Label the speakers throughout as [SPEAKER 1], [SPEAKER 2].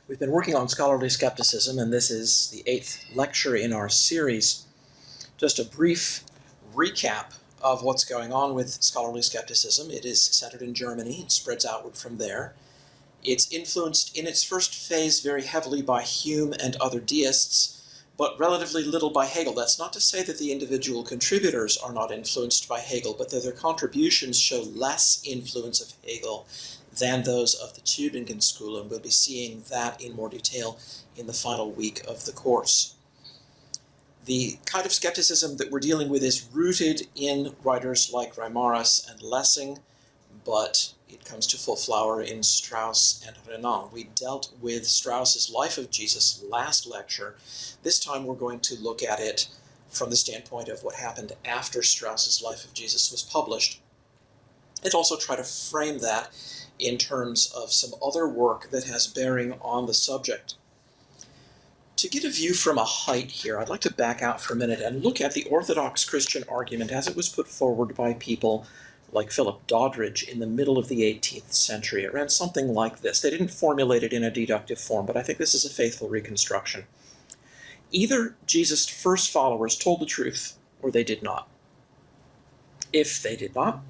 [SPEAKER 1] We've been working on scholarly skepticism, and this is the 8th lecture in our series. Just a brief recap of what's going on with scholarly skepticism. It is centered in Germany and spreads outward from there. It's influenced in its first phase very heavily by Hume and other deists, but relatively little by Hegel. That's not to say that the individual contributors are not influenced by Hegel, but that their contributions show less influence of Hegel than those of the Tübingen school, and we'll be seeing that in more detail in the final week of the course. The kind of skepticism that we're dealing with is rooted in writers like Reimarus and Lessing, but it comes to full flower in Strauss and Renan. We dealt with Strauss's Life of Jesus last lecture. This time we're going to look at it from the standpoint of what happened after Strauss's Life of Jesus was published, and also try to frame that in terms of some other work that has bearing on the subject. To get a view from a height here, I'd like to back out for a minute and look at the Orthodox Christian argument as it was put forward by people like Philip Doddridge in the middle of the 18th century. It ran something like this. They didn't formulate it in a deductive form, but I think this is a faithful reconstruction. Either Jesus' first followers told the truth, or they did not. If they did not,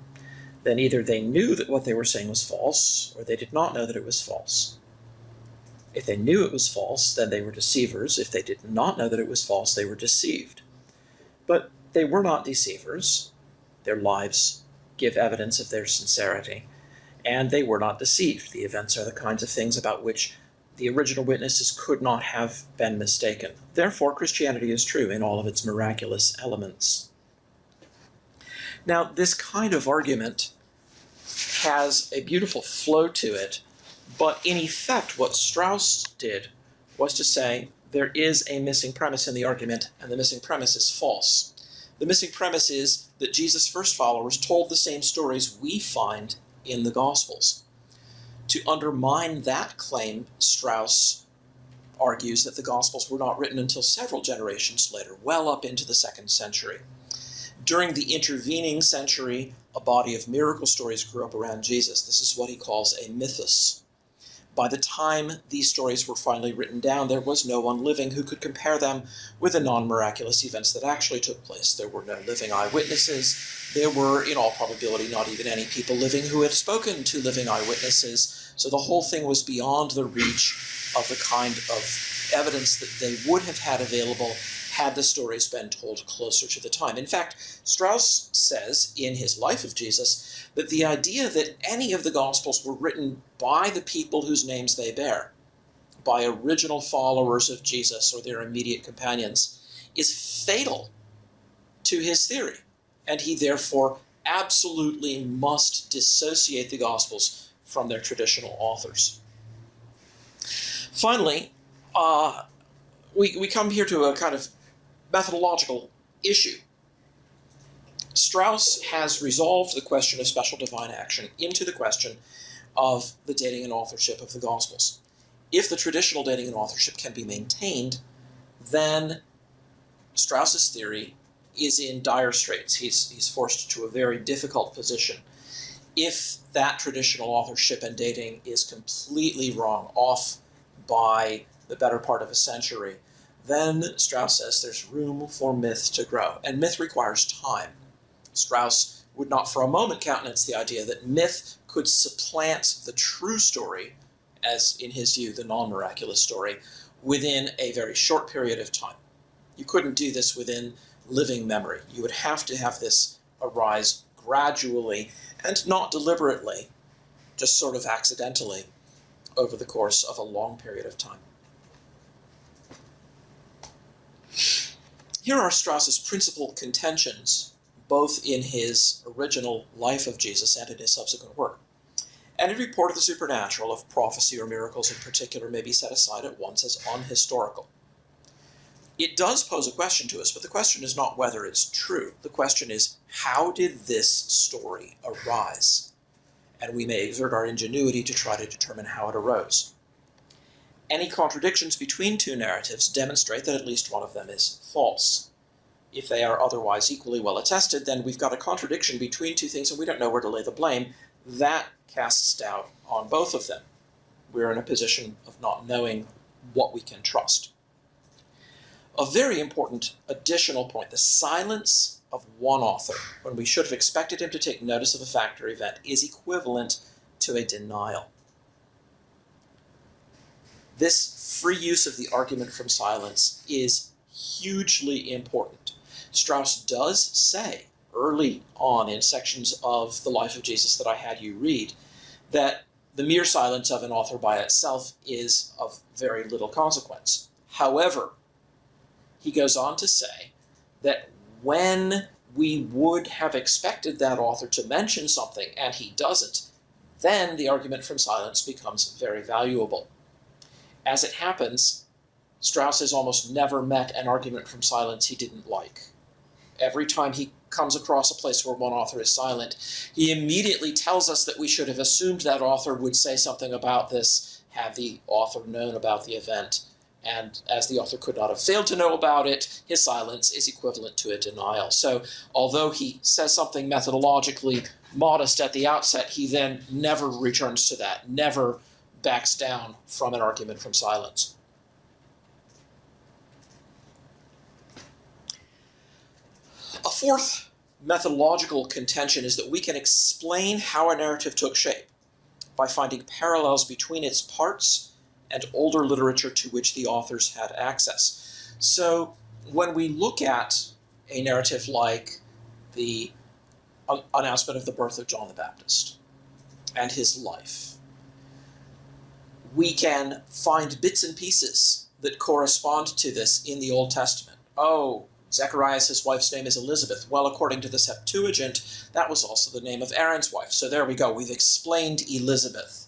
[SPEAKER 1] then either they knew that what they were saying was false, or they did not know that it was false. If they knew it was false, then they were deceivers. If they did not know that it was false, they were deceived. But they were not deceivers. Their lives give evidence of their sincerity, and they were not deceived. The events are the kinds of things about which the original witnesses could not have been mistaken. Therefore, Christianity is true in all of its miraculous elements. Now, this kind of argument has a beautiful flow to it, but in effect, what Strauss did was to say there is a missing premise in the argument, and the missing premise is false. The missing premise is that Jesus' first followers told the same stories we find in the Gospels. To undermine that claim, Strauss argues that the Gospels were not written until several generations later, well up into the 2nd century. During the intervening century, a body of miracle stories grew up around Jesus. This is what he calls a mythos. By the time these stories were finally written down, there was no one living who could compare them with the non-miraculous events that actually took place. There were no living eyewitnesses. There were, in all probability, not even any people living who had spoken to living eyewitnesses. So the whole thing was beyond the reach of the kind of evidence that they would have had available had the stories been told closer to the time. In fact, Strauss says in his Life of Jesus that the idea that any of the Gospels were written by the people whose names they bear, by original followers of Jesus or their immediate companions, is fatal to his theory, and he therefore absolutely must dissociate the Gospels from their traditional authors. Finally, we come here to a kind of methodological issue. Strauss has resolved the question of special divine action into the question of the dating and authorship of the Gospels. If the traditional dating and authorship can be maintained, then Strauss's theory is in dire straits. He's forced to a very difficult position. If that traditional authorship and dating is completely wrong, off by the better part of a century, then Strauss says there's room for myth to grow, and myth requires time. Strauss would not for a moment countenance the idea that myth could supplant the true story, as in his view, the non-miraculous story, within a very short period of time. You couldn't do this within living memory. You would have to have this arise gradually and not deliberately, just sort of accidentally, over the course of a long period of time. Here are Strauss's principal contentions, both in his original Life of Jesus and in his subsequent work. Any report of the supernatural, of prophecy or miracles in particular, may be set aside at once as unhistorical. It does pose a question to us, but the question is not whether it's true. The question is, how did this story arise? And we may exert our ingenuity to try to determine how it arose. Any contradictions between two narratives demonstrate that at least one of them is false. If they are otherwise equally well attested, then we've got a contradiction between two things and we don't know where to lay the blame. That casts doubt on both of them. we're in a position of not knowing what we can trust. A very important additional point, the silence of one author, when we should have expected him to take notice of a fact or event, is equivalent to a denial. This free use of the argument from silence is hugely important. Strauss does say early on in sections of the life of Jesus that I had you read that the mere silence of an author by itself is of very little consequence. However, he goes on to say that when we would have expected that author to mention something and he doesn't, then the argument from silence becomes very valuable. As it happens, Strauss has almost never met an argument from silence he didn't like. Every time he comes across a place where one author is silent, he immediately tells us that we should have assumed that author would say something about this had the author known about the event. And as the author could not have failed to know about it, his silence is equivalent to a denial. So although he says something methodologically modest at the outset, he then never returns to that, never backs down from an argument from silence. A fourth methodological contention is that we can explain how a narrative took shape by finding parallels between its parts and older literature to which the authors had access. So when we look at a narrative like the announcement of the birth of John the Baptist and his life, we can find bits and pieces that correspond to this in the Old Testament. Oh, Zechariah, his wife's name is Elizabeth. Well, according to the Septuagint, that was also the name of Aaron's wife. So there we go. We've explained Elizabeth.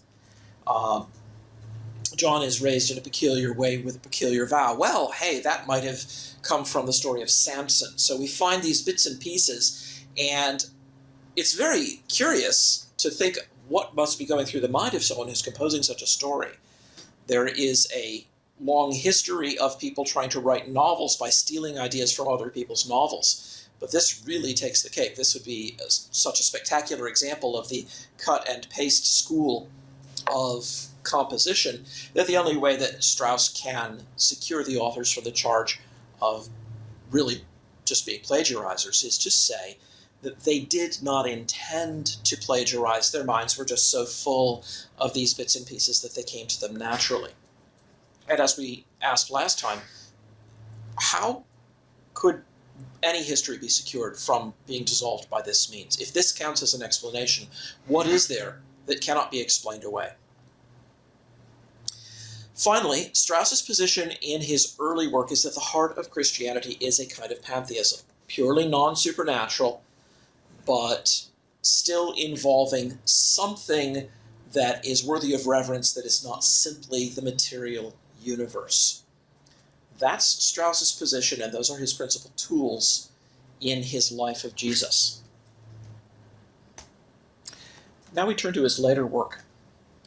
[SPEAKER 1] John is raised in a peculiar way with a peculiar vow. Well, hey, that might have come from the story of Samson. So we find these bits and pieces, and it's very curious to think what must be going through the mind of someone who's composing such a story. There is a long history of people trying to write novels by stealing ideas from other people's novels. But this really takes the cake. This would be such a spectacular example of the cut and paste school of composition that the only way that Strauss can secure the authors from the charge of really just being plagiarizers is to say that they did not intend to plagiarize. Their minds were just so full of these bits and pieces that they came to them naturally. And as we asked last time, how could any history be secured from being dissolved by this means? If this counts as an explanation, what is there that cannot be explained away? Finally, Strauss's position in his early work is that the heart of Christianity is a kind of pantheism, purely non-supernatural, but still involving something that is worthy of reverence that is not simply the material universe. That's Strauss's position, and those are his principal tools in his life of Jesus. Now we turn to his later work.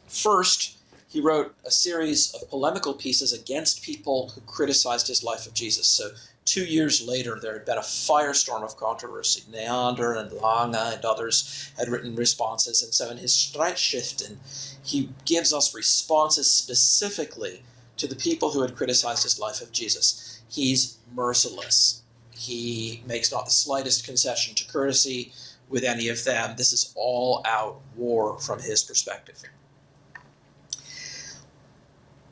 [SPEAKER 1] First, he wrote a series of polemical pieces against people who criticized his life of Jesus. So 2 years later, there had been a firestorm of controversy. Neander and Lange and others had written responses. And so in his Streitschriften, he gives us responses specifically to the people who had criticized his life of Jesus. He's merciless. He makes not the slightest concession to courtesy with any of them. This is all-out war from his perspective.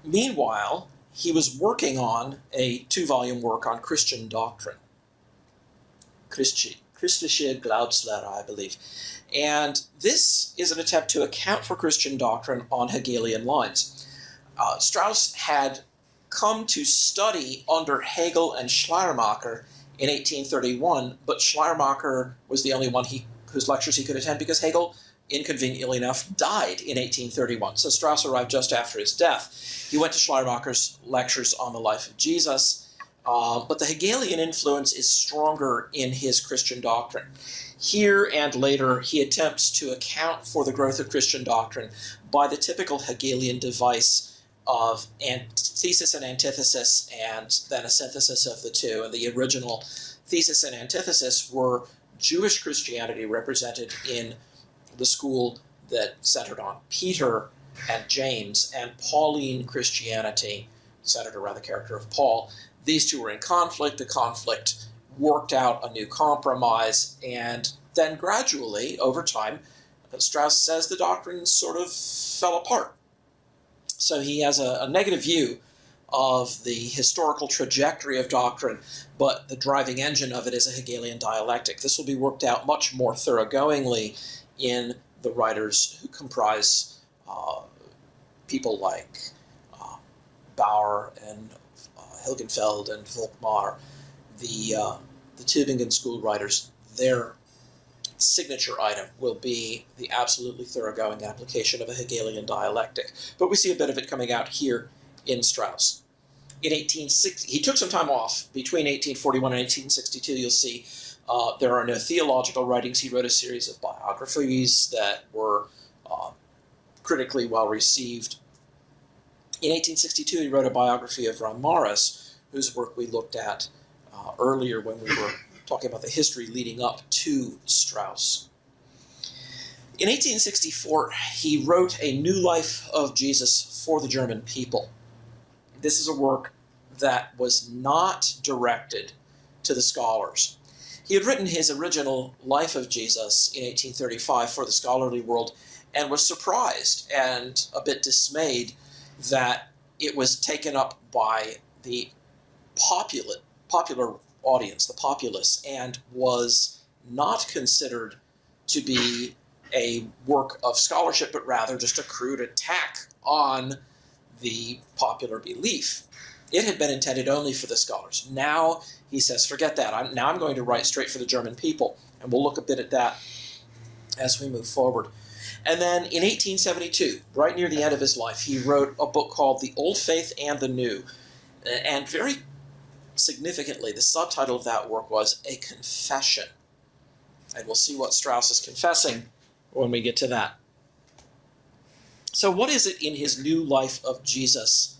[SPEAKER 1] Meanwhile, he was working on a 2-volume work on Christian doctrine. Christliche Glaubenslehre, I believe. And this is an attempt to account for Christian doctrine on Hegelian lines. Strauss had come to study under Hegel and Schleiermacher in 1831, but Schleiermacher was the only one whose lectures he could attend because Hegel, inconveniently enough, died in 1831. So Strauss arrived just after his death. He went to Schleiermacher's lectures on the life of Jesus, but the Hegelian influence is stronger in his Christian doctrine. Here and later, he attempts to account for the growth of Christian doctrine by the typical Hegelian device of thesis and antithesis, and then a synthesis of the two. And the original thesis and antithesis were Jewish Christianity represented in the school that centered on Peter, and James, and Pauline Christianity, centered around the character of Paul. These two were in conflict. The conflict worked out a new compromise, and then gradually, over time, Strauss says the doctrines sort of fell apart. So he has a negative view of the historical trajectory of doctrine, but the driving engine of it is a Hegelian dialectic. This will be worked out much more thoroughgoingly in the writers who comprise people like Bauer and Hilgenfeld and Volkmar, the Tübingen school writers. Their signature item will be the absolutely thoroughgoing application of a Hegelian dialectic. But we see a bit of it coming out here in Strauss. In 1860, he took some time off. Between 1841 and 1862, you'll see there are no theological writings. He wrote a series of biographies that were critically well received. In 1862, he wrote a biography of Reimarus, whose work we looked at earlier when we were talking about the history leading up to Strauss. In 1864, he wrote A New Life of Jesus for the German People. This is a work that was not directed to the scholars. He had written his original Life of Jesus in 1835 for the scholarly world and was surprised and a bit dismayed that it was taken up by the popular audience, the populace, and was not considered to be a work of scholarship, but rather just a crude attack on the popular belief. It had been intended only for the scholars. Now, he says, forget that. I'm going to write straight for the German people, and we'll look a bit at that as we move forward. And then in 1872, right near the end of his life, he wrote a book called The Old Faith and the New. And very significantly, the subtitle of that work was A Confession. And we'll see what Strauss is confessing when we get to that. So what is it in his New Life of Jesus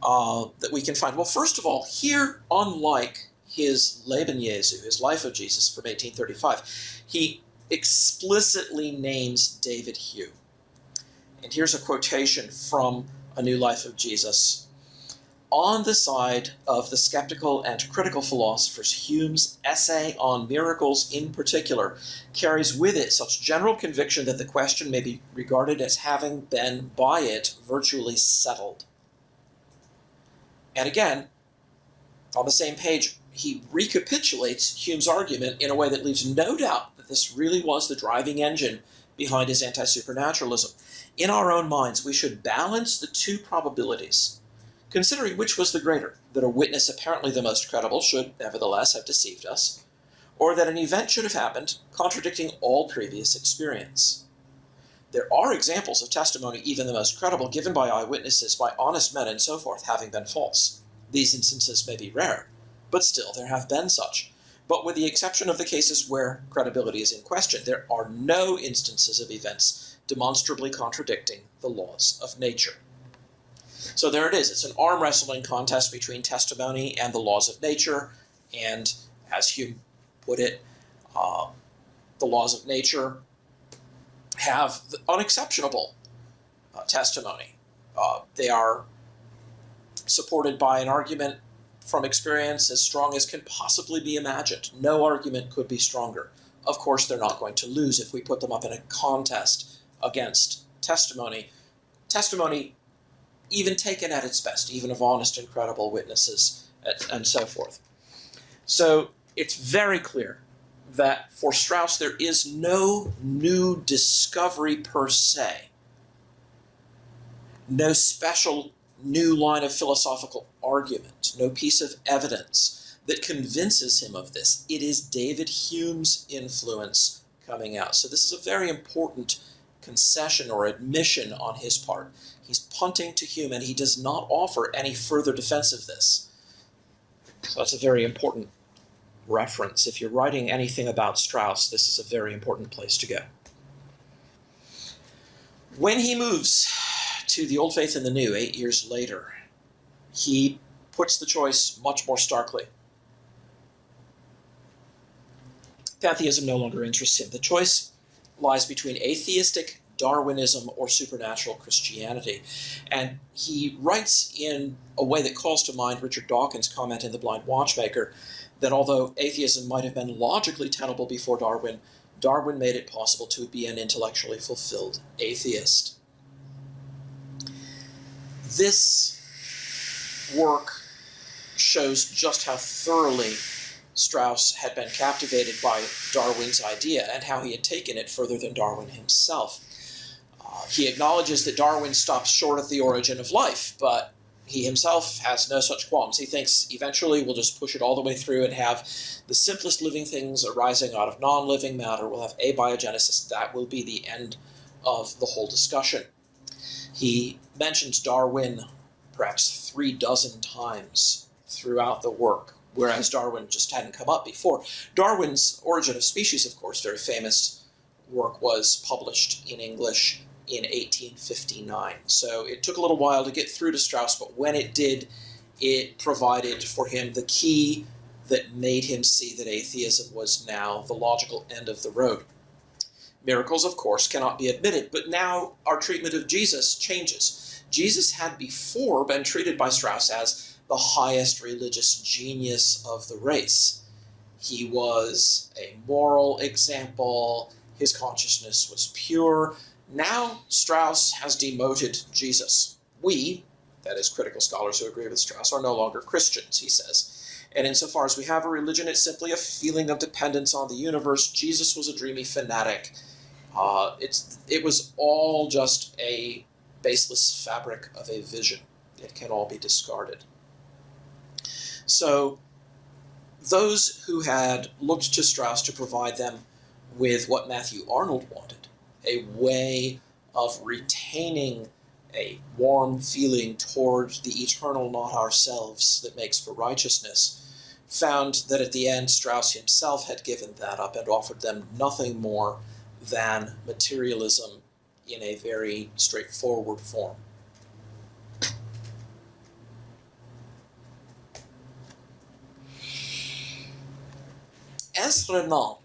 [SPEAKER 1] that we can find? Well, first of all, here, unlike his Leben Jesu, his Life of Jesus from 1835, he explicitly names David Hume. And here's a quotation from A New Life of Jesus. On the side of the skeptical and critical philosophers, Hume's essay on miracles in particular carries with it such general conviction that the question may be regarded as having been by it virtually settled. And again, on the same page, he recapitulates Hume's argument in a way that leaves no doubt that this really was the driving engine behind his anti-supernaturalism. In our own minds, we should balance the two probabilities, considering which was the greater, that a witness apparently the most credible should nevertheless have deceived us, or that an event should have happened contradicting all previous experience. There are examples of testimony, even the most credible, given by eyewitnesses, by honest men and so forth, having been false. These instances may be rare, but still there have been such. But with the exception of the cases where credibility is in question, there are no instances of events demonstrably contradicting the laws of nature. So there it is. It's an arm wrestling contest between testimony and the laws of nature. And as Hume put it, the laws of nature have unexceptionable testimony. They are supported by an argument from experience as strong as can possibly be imagined. No argument could be stronger. Of course, they're not going to lose if we put them up in a contest against testimony. Testimony, even taken at its best, even of honest and credible witnesses, and so forth. So it's very clear that for Strauss there is no new discovery per se, no special new line of philosophical argument, no piece of evidence that convinces him of this. It is David Hume's influence coming out. So this is a very important concession or admission on his part. He's punting to Hume, and he does not offer any further defense of this. So that's a very important reference. If you're writing anything about Strauss, this is a very important place to go. When he moves to the Old Faith and the New 8 years later, he puts the choice much more starkly. Pantheism no longer interests him. The choice lies between atheistic Darwinism or supernatural Christianity. And he writes in a way that calls to mind Richard Dawkins' comment in The Blind Watchmaker that although atheism might have been logically tenable before Darwin, Darwin made it possible to be an intellectually fulfilled atheist. This work shows just how thoroughly Strauss had been captivated by Darwin's idea and how he had taken it further than Darwin himself. He acknowledges that Darwin stops short at the origin of life, but he himself has no such qualms. He thinks eventually we'll just push it all the way through and have the simplest living things arising out of non-living matter. We'll have abiogenesis. That will be the end of the whole discussion. He mentions Darwin perhaps 36 times throughout the work, whereas Darwin just hadn't come up before. Darwin's Origin of Species, of course, very famous work, was published in English in 1859. So it took a little while to get through to Strauss, but when it did, it provided for him the key that made him see that atheism was now the logical end of the road. Miracles, of course, cannot be admitted, but now our treatment of Jesus changes. Jesus had before been treated by Strauss as the highest religious genius of the race. He was a moral example. His consciousness was pure. Now Strauss has demoted Jesus. We, that is critical scholars who agree with Strauss, are no longer Christians, he says. And insofar as we have a religion, it's simply a feeling of dependence on the universe. Jesus was a dreamy fanatic. It was all just a baseless fabric of a vision. It can all be discarded. So those who had looked to Strauss to provide them with what Matthew Arnold wanted, a way of retaining a warm feeling toward the eternal not ourselves that makes for righteousness, found that at the end Strauss himself had given that up and offered them nothing more than materialism in a very straightforward form. As Renan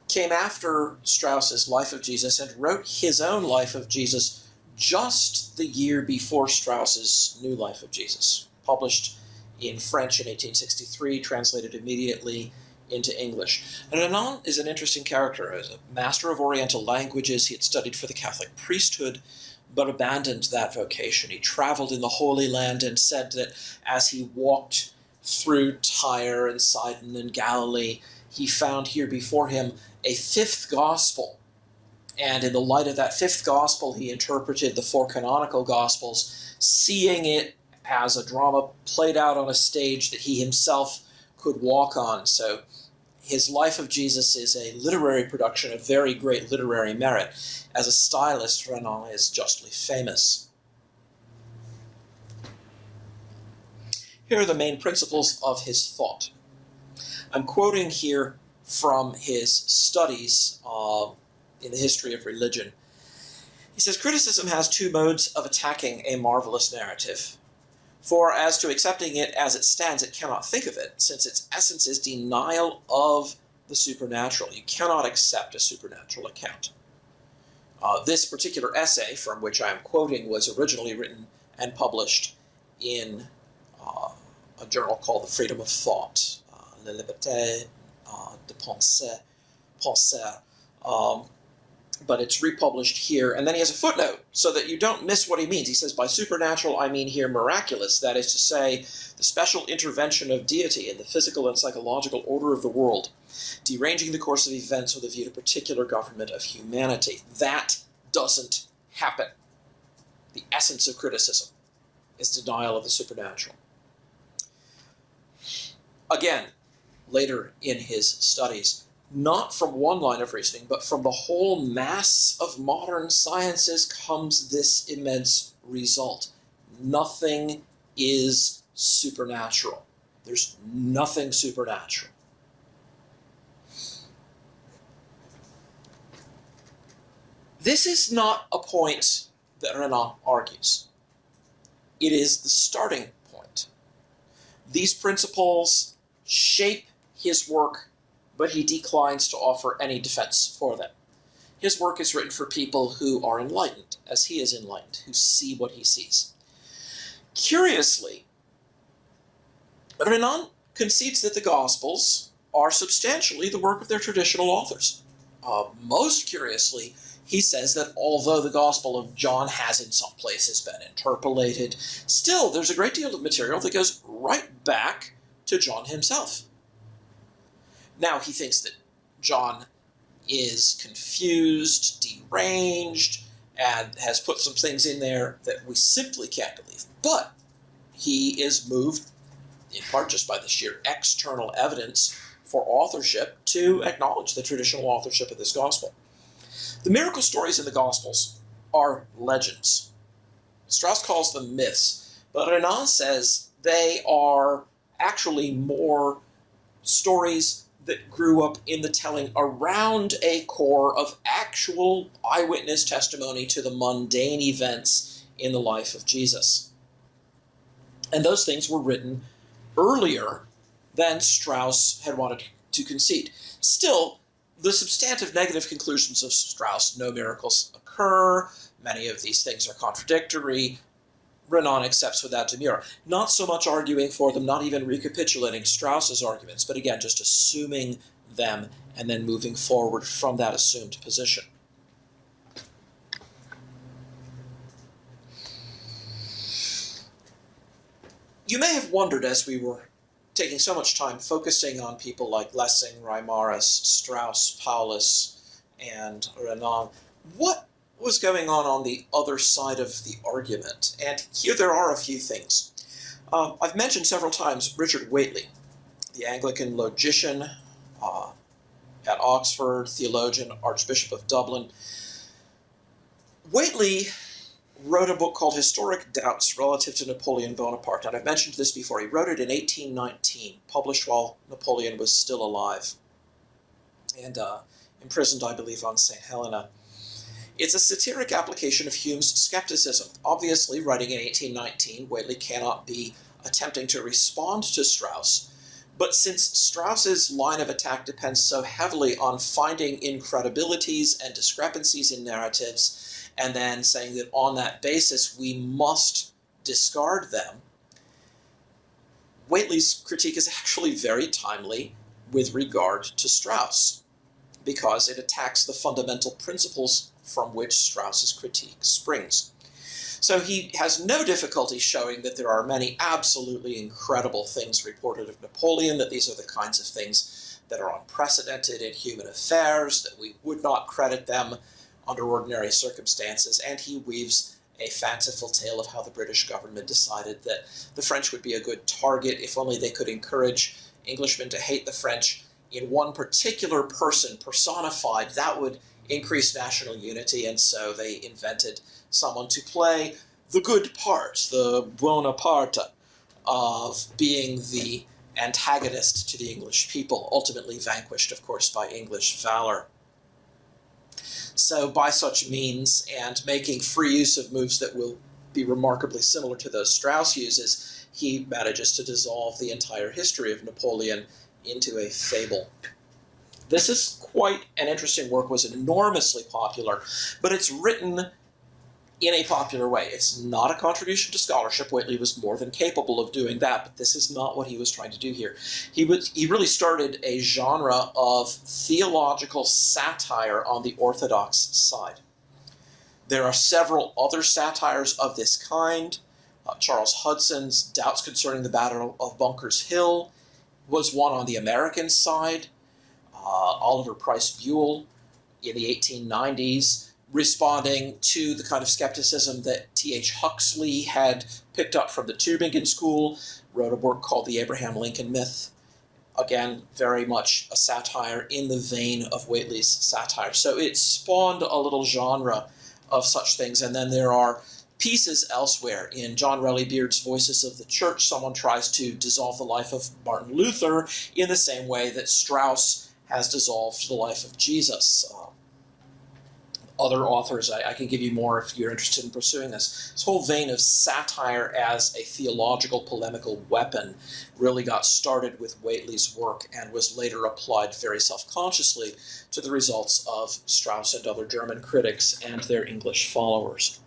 [SPEAKER 1] came after Strauss's Life of Jesus and wrote his own Life of Jesus just the year before Strauss's New Life of Jesus, published in French in 1863, translated immediately into English. And Renan is an interesting character. As a master of Oriental languages, he had studied for the Catholic priesthood, but abandoned that vocation. He traveled in the Holy Land and said that as he walked through Tyre and Sidon and Galilee, he found here before him a fifth gospel. And in the light of that fifth gospel, he interpreted the four canonical gospels, seeing it as a drama played out on a stage that he himself could walk on. So his Life of Jesus is a literary production of very great literary merit. As a stylist, Renan is justly famous. Here are the main principles of his thought. I'm quoting here from his studies in the history of religion. He says, criticism has two modes of attacking a marvelous narrative. For as to accepting it as it stands, it cannot think of it, since its essence is denial of the supernatural. You cannot accept a supernatural account. This particular essay, from which I am quoting, was originally written and published in a journal called The Freedom of Thought, La Liberté de Penser, but it's republished here. And then he has a footnote so that you don't miss what he means. He says, by supernatural, I mean here miraculous, that is to say, the special intervention of deity in the physical and psychological order of the world, deranging the course of events with a view to particular government of humanity. That doesn't happen. The essence of criticism is denial of the supernatural. Again, later in his studies, not from one line of reasoning, but from the whole mass of modern sciences comes this immense result. Nothing is supernatural. There's nothing supernatural. This is not a point that Renan argues. It is the starting point. These principles shape his work, but he declines to offer any defense for them. His work is written for people who are enlightened, as he is enlightened, who see what he sees. Curiously, Renan concedes that the Gospels are substantially the work of their traditional authors. Most curiously, he says that although the Gospel of John has in some places been interpolated, still there's a great deal of material that goes right back to John himself. Now, he thinks that John is confused, deranged, and has put some things in there that we simply can't believe. But he is moved, in part just by the sheer external evidence for authorship, to acknowledge the traditional authorship of this gospel. The miracle stories in the Gospels are legends. Strauss calls them myths, but Renan says they are actually more stories that grew up in the telling around a core of actual eyewitness testimony to the mundane events in the life of Jesus. And those things were written earlier than Strauss had wanted to concede. Still, the substantive negative conclusions of Strauss, no miracles occur, many of these things are contradictory, Renan accepts without demur. Not so much arguing for them, not even recapitulating Strauss's arguments, but again, just assuming them and then moving forward from that assumed position. You may have wondered, as we were taking so much time focusing on people like Lessing, Reimarus, Strauss, Paulus, and Renan, what was going on the other side of the argument? And here there are a few things. I've mentioned several times Richard Whately, the Anglican logician at Oxford, theologian, Archbishop of Dublin. Whately wrote a book called Historic Doubts Relative to Napoleon Bonaparte. And I've mentioned this before. He wrote it in 1819, published while Napoleon was still alive and imprisoned, I believe, on St. Helena. It's a satiric application of Hume's skepticism. Obviously, writing in 1819, Whately cannot be attempting to respond to Strauss. But since Strauss's line of attack depends so heavily on finding incredibilities and discrepancies in narratives, and then saying that on that basis we must discard them, Whately's critique is actually very timely with regard to Strauss, because it attacks the fundamental principles from which Strauss's critique springs. So he has no difficulty showing that there are many absolutely incredible things reported of Napoleon, that these are the kinds of things that are unprecedented in human affairs, that we would not credit them under ordinary circumstances, and he weaves a fanciful tale of how the British government decided that the French would be a good target if only they could encourage Englishmen to hate the French in one particular person personified. That would increase national unity, and so they invented someone to play the good part, the Bonaparte, of being the antagonist to the English people, ultimately vanquished, of course, by English valor. So by such means, and making free use of moves that will be remarkably similar to those Strauss uses, he manages to dissolve the entire history of Napoleon into a fable. This is quite an interesting work, was enormously popular, but it's written in a popular way. It's not a contribution to scholarship. Whately was more than capable of doing that, but this is not what he was trying to do here. He really started a genre of theological satire on the orthodox side. There are several other satires of this kind. Charles Hudson's Doubts Concerning the Battle of Bunker's Hill was one on the American side. Oliver Price Buell in the 1890s, responding to the kind of skepticism that T.H. Huxley had picked up from the Tübingen School, wrote a work called The Abraham Lincoln Myth. Again, very much a satire in the vein of Whately's satire. So it spawned a little genre of such things. And then there are pieces elsewhere. In John Relly Beard's Voices of the Church, someone tries to dissolve the life of Martin Luther in the same way that Strauss has dissolved the life of Jesus. other authors. I can give you more if you're interested in pursuing this. This whole vein of satire as a theological polemical weapon really got started with Whately's work and was later applied very self-consciously to the results of Strauss and other German critics and their English followers.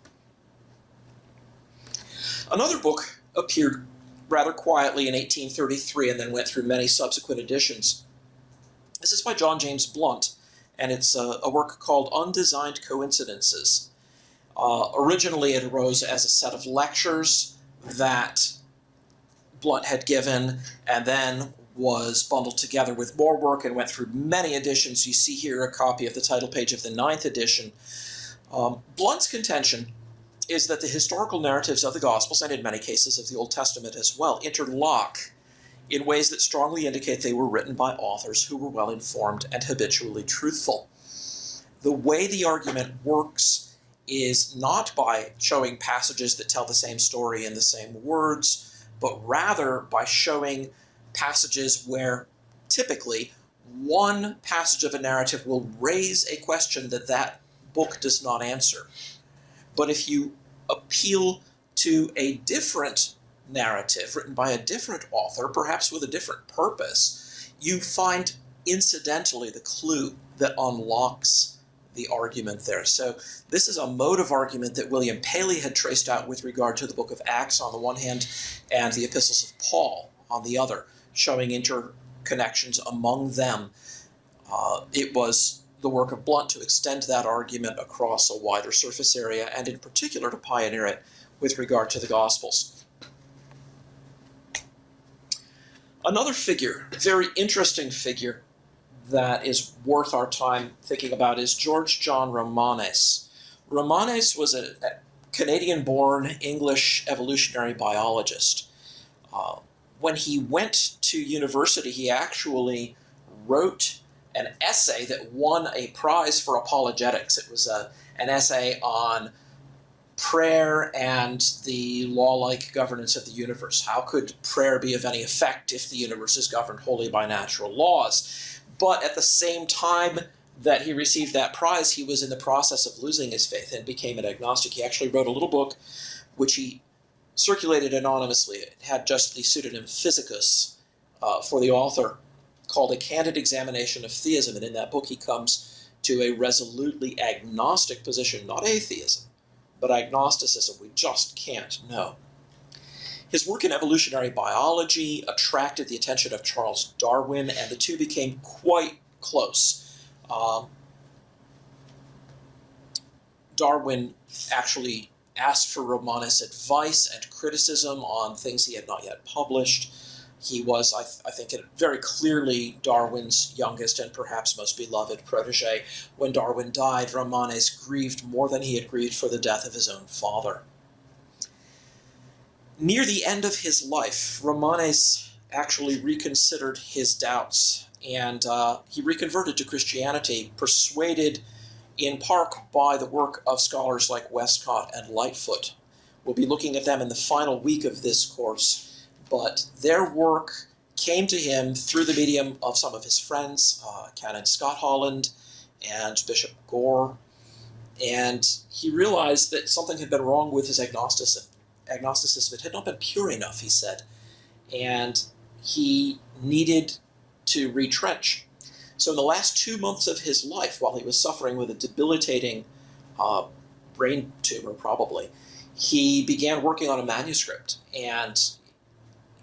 [SPEAKER 1] Another book appeared rather quietly in 1833 and then went through many subsequent editions. This is by John James Blunt, and it's a work called Undesigned Coincidences. Originally, it arose as a set of lectures that Blunt had given, and then was bundled together with more work and went through many editions. You see here a copy of the title page of the 9th edition. Blunt's contention is that the historical narratives of the Gospels, and in many cases of the Old Testament as well, interlock in ways that strongly indicate they were written by authors who were well-informed and habitually truthful. The way the argument works is not by showing passages that tell the same story in the same words, but rather by showing passages where typically one passage of a narrative will raise a question that that book does not answer. But if you appeal to a different narrative written by a different author, perhaps with a different purpose, you find incidentally the clue that unlocks the argument there. So this is a mode of argument that William Paley had traced out with regard to the book of Acts on the one hand and the epistles of Paul on the other, showing interconnections among them. It was the work of Blunt to extend that argument across a wider surface area, and in particular to pioneer it with regard to the Gospels. Another figure, a very interesting figure that is worth our time thinking about is George John Romanes. Romanes was a Canadian-born English evolutionary biologist. When he went to university, he actually wrote an essay that won a prize for apologetics. It was an essay on prayer and the law-like governance of the universe. How could prayer be of any effect if the universe is governed wholly by natural laws? But at the same time that he received that prize, he was in the process of losing his faith and became an agnostic. He actually wrote a little book which he circulated anonymously. It had just the pseudonym Physicus for the author, called A Candid Examination of Theism, and in that book he comes to a resolutely agnostic position, not atheism, but agnosticism. We just can't know. His work in evolutionary biology attracted the attention of Charles Darwin, and the two became quite close. Darwin actually asked for Romanes' advice and criticism on things he had not yet published. He was, I think, very clearly Darwin's youngest and perhaps most beloved protege. When Darwin died, Romanes grieved more than he had grieved for the death of his own father. Near the end of his life, Romanes actually reconsidered his doubts, and he reconverted to Christianity, persuaded in part by the work of scholars like Westcott and Lightfoot. We'll be looking at them in the final week of this course. But their work came to him through the medium of some of his friends, Canon Scott Holland and Bishop Gore, and he realized that something had been wrong with his agnosticism. It had not been pure enough, he said, and he needed to retrench. So in the last 2 months of his life, while he was suffering with a debilitating brain tumor, probably, he began working on a manuscript, and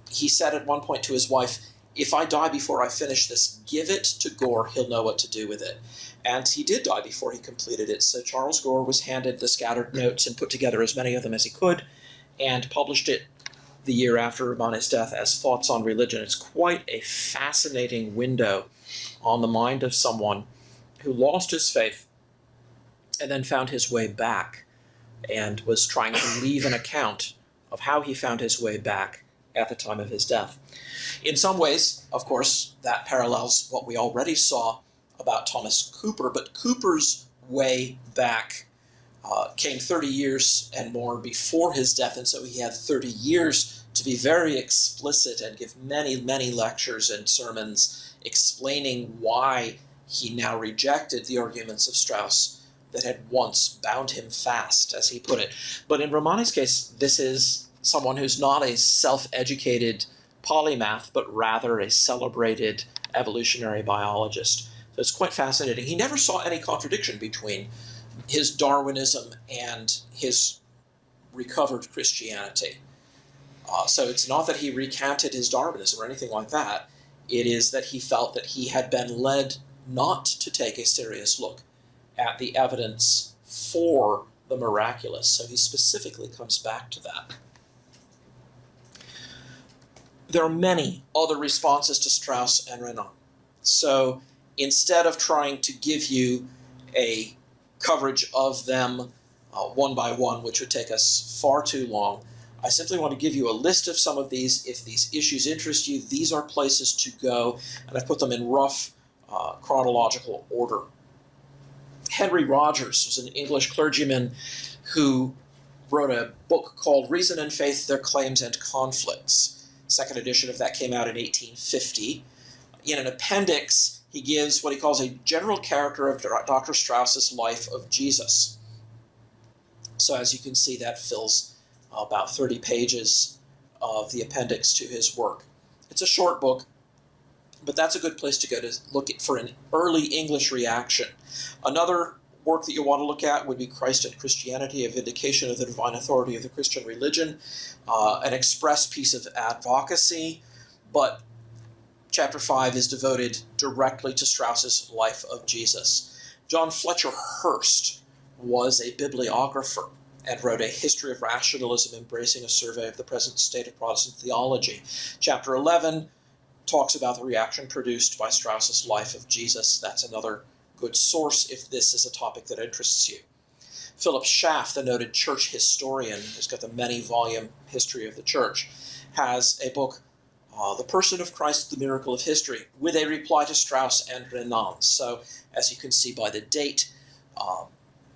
[SPEAKER 1] he said at one point to his wife, "If I die before I finish this, give it to Gore, he'll know what to do with it." And he did die before he completed it, so Charles Gore was handed the scattered notes and put together as many of them as he could, and published it the year after Romanes' death as Thoughts on Religion. It's quite a fascinating window on the mind of someone who lost his faith and then found his way back, and was trying to leave an account of how he found his way back at the time of his death. In some ways, of course, that parallels what we already saw about Thomas Cooper, but Cooper's way back came 30 years and more before his death, and so he had 30 years to be very explicit and give many, many lectures and sermons explaining why he now rejected the arguments of Strauss that had once bound him fast, as he put it. But in Romani's case, this is someone who's not a self-educated polymath, but rather a celebrated evolutionary biologist. So it's quite fascinating. He never saw any contradiction between his Darwinism and his recovered Christianity. So it's not that he recanted his Darwinism or anything like that. It is that he felt that he had been led not to take a serious look at the evidence for the miraculous. So he specifically comes back to that. There are many other responses to Strauss and Renan. So instead of trying to give you a coverage of them one by one, which would take us far too long, I simply want to give you a list of some of these. If these issues interest you, these are places to go, and I've put them in rough chronological order. Henry Rogers was an English clergyman who wrote a book called Reason and Faith, Their Claims and Conflicts. Second edition of that came out in 1850. In an appendix, he gives what he calls a general character of Dr. Strauss's life of Jesus. So as you can see, that fills about 30 pages of the appendix to his work. It's a short book, but that's a good place to go to look for an early English reaction. Another work that you want to look at would be Christ and Christianity, a vindication of the divine authority of the Christian religion, an express piece of advocacy, but Chapter 5 is devoted directly to Strauss's life of Jesus. John Fletcher Hurst was a bibliographer and wrote a history of rationalism embracing a survey of the present state of Protestant theology. Chapter 11 talks about the reaction produced by Strauss's life of Jesus. That's another good source if this is a topic that interests you. Philip Schaff, the noted church historian, who's got the many-volume history of the church, has a book, The Person of Christ, the Miracle of History, with a reply to Strauss and Renan. So, as you can see by the date,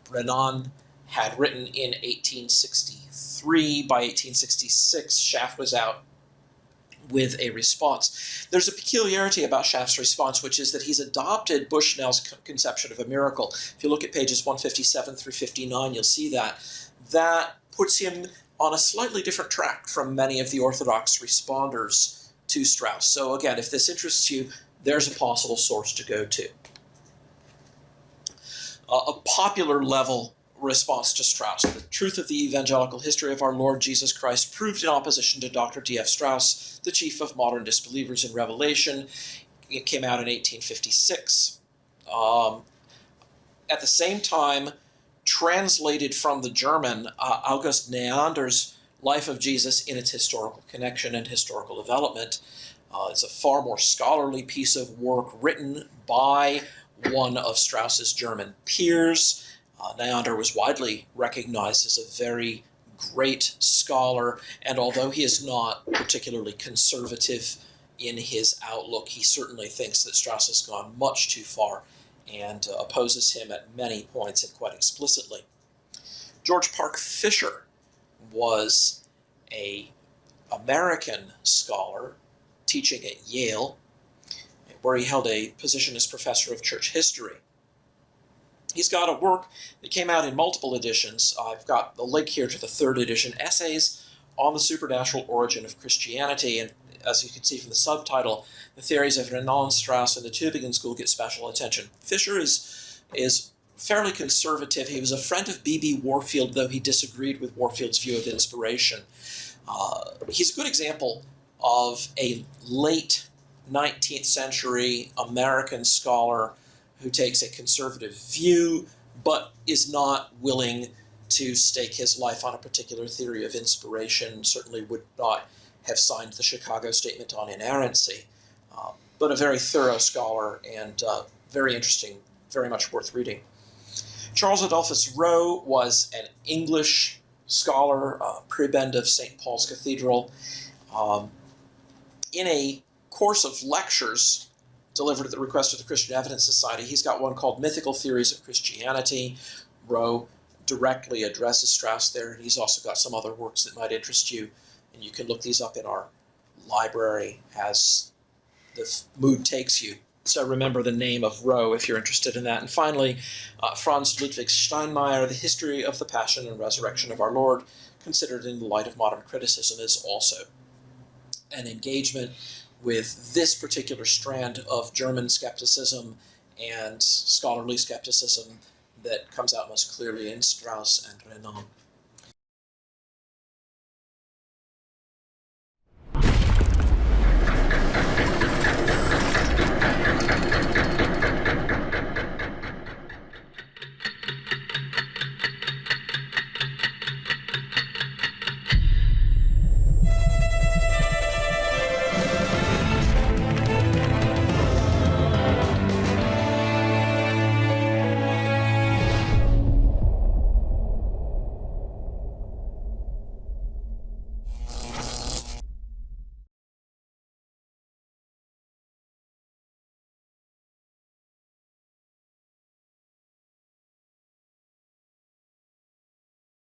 [SPEAKER 1] Renan had written in 1863. By 1866, Schaff was out with a response. There's a peculiarity about Schaff's response, which is that he's adopted Bushnell's conception of a miracle. If you look at pages 157 through 59, you'll see that. That puts him on a slightly different track from many of the Orthodox responders to Strauss. So again, if this interests you, there's a possible source to go to. A popular level response to Strauss. The truth of the evangelical history of our Lord Jesus Christ proved in opposition to Dr. D.F. Strauss, the chief of modern disbelievers in Revelation. It came out in 1856. At the same time, translated from the German, August Neander's Life of Jesus in its historical connection and historical development. It's a far more scholarly piece of work written by one of Strauss's German peers. Neander was widely recognized as a very great scholar, and although he is not particularly conservative in his outlook, he certainly thinks that Strauss has gone much too far and opposes him at many points and quite explicitly. George Park Fisher was an American scholar teaching at Yale, where he held a position as professor of church history. He's got a work that came out in multiple editions. I've got the link here to the third edition, Essays on the Supernatural Origin of Christianity. And as you can see from the subtitle, the theories of Renan, Strauss, and the Tübingen School get special attention. Fisher is fairly conservative. He was a friend of B.B. Warfield, though he disagreed with Warfield's view of inspiration. He's a good example of a late 19th century American scholar who takes a conservative view, but is not willing to stake his life on a particular theory of inspiration, certainly would not have signed the Chicago Statement on Inerrancy, but a very thorough scholar and very interesting, very much worth reading. Charles Adolphus Rowe was an English scholar, prebend of St. Paul's Cathedral. In a course of lectures delivered at the request of the Christian Evidence Society, he's got one called Mythical Theories of Christianity. Rowe directly addresses Strauss there, and he's also got some other works that might interest you, and you can look these up in our library as the mood takes you. So remember the name of Roe if you're interested in that. And finally, Franz Ludwig Steinmeier, The History of the Passion and Resurrection of Our Lord, considered in the light of modern criticism, is also an engagement with this particular strand of German skepticism and scholarly skepticism that comes out most clearly in Strauss and Renan.